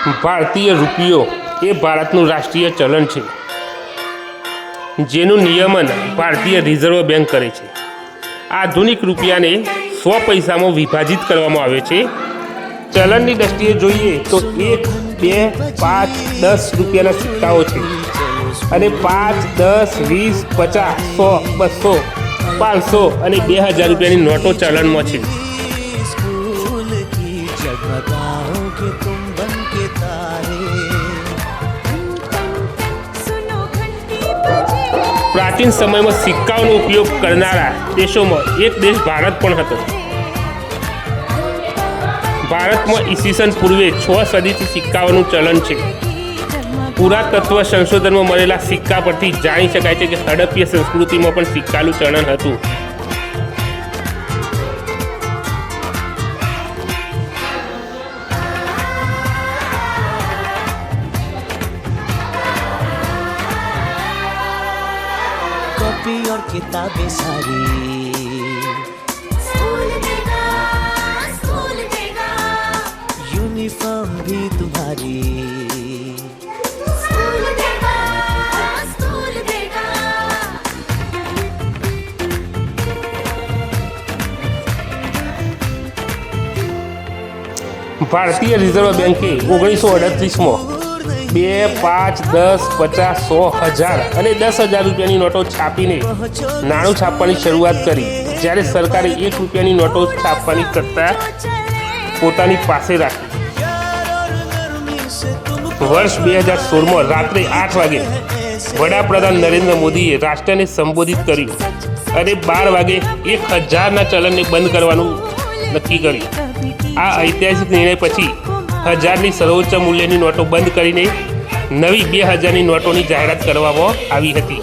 ભારતીય રૂપિયો એ ભારતનું રાષ્ટ્રીય ચલણ છે, જેનું નિયમન ભારતીય રિઝર્વ બેંક કરે છે. આધુનિક રૂપિયાને 100 પૈસામાં વિભાજિત કરવામાં આવે છે. ચલણની દ્રષ્ટિએ જોઈએ તો 1, 2, 5, 10 રૂપિયાના સિક્કાઓ છે અને 5, 10, 20, 50, 100, 200, 500 અને 2000 રૂપિયાની નોટો ચલણમાં છે. પ્રાચીન સમયમાં સિક્કાઓનો ઉપયોગ કરનારા દેશોમાં એક દેશ ભારત પણ હતો. ભારતમાં ઈસવીસન પૂર્વે 6 સદીથી સિક્કાઓનું ચલણ છે. પુરાતત્વ સંશોધનમાં મળેલા સિક્કા પરથી જાણી શકાય છે કે હડપ્પીય સંસ્કૃતિમાં પણ સિક્કાનું ચલણ હતું. कॉपी और किताबें सारी स्कूल देगा यूनिफॉर्म भी तुम्हारी स्कूल देगा ભારતીય રિઝર્વ બેંકે 1938માં 2, 5, 10, 50, 100, 1000 અને 10,000 રૂપિયાની નોટો છાપીને નાણું છાપવાની શરૂઆત કરી. જ્યારે સરકારે 1 રૂપિયાની નોટો છાપવાની કરતા પોતાની પાસે રાખી. વર્ષ 2016માં રાત્રે 8 વાગે વડાપ્રધાન નરેન્દ્ર મોદીએ રાષ્ટ્રને સંબોધિત કર્યું અને 12 વાગે 1000ના ચલણને બંધ કરવાનું નક્કી કર્યું. આ ઐતિહાસિક નિર્ણય પછી 1000ની સર્વોચ્ચ મૂલ્યની નોટો બંધ કરીને નવી 2000ની નોટોની જાહેરાત કરવામાં આવી હતી.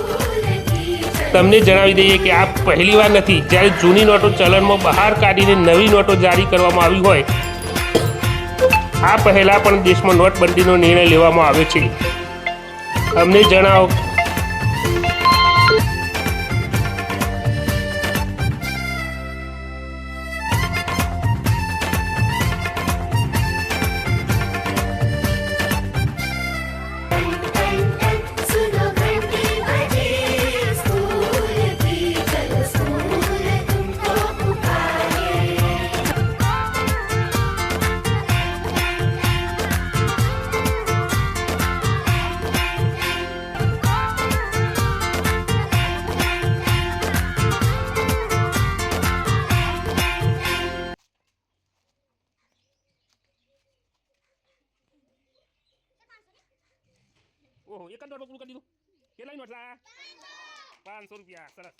તમને જણાવી દઈએ કે આ પહેલી વાર નથી જ્યારે જૂની નોટો ચલણમાં બહાર કાઢીને નવી નોટો જારી કરવામાં આવી હોય. આ પહેલાં પણ દેશમાં નોટબંધીનો નિર્ણય લેવામાં આવ્યો છે. અમને જણાવો. ઓહો, એક જ નોટ પૂરું કરી દીધું. કેટલાની નોટ લા? 500 રૂપિયા. સરસ.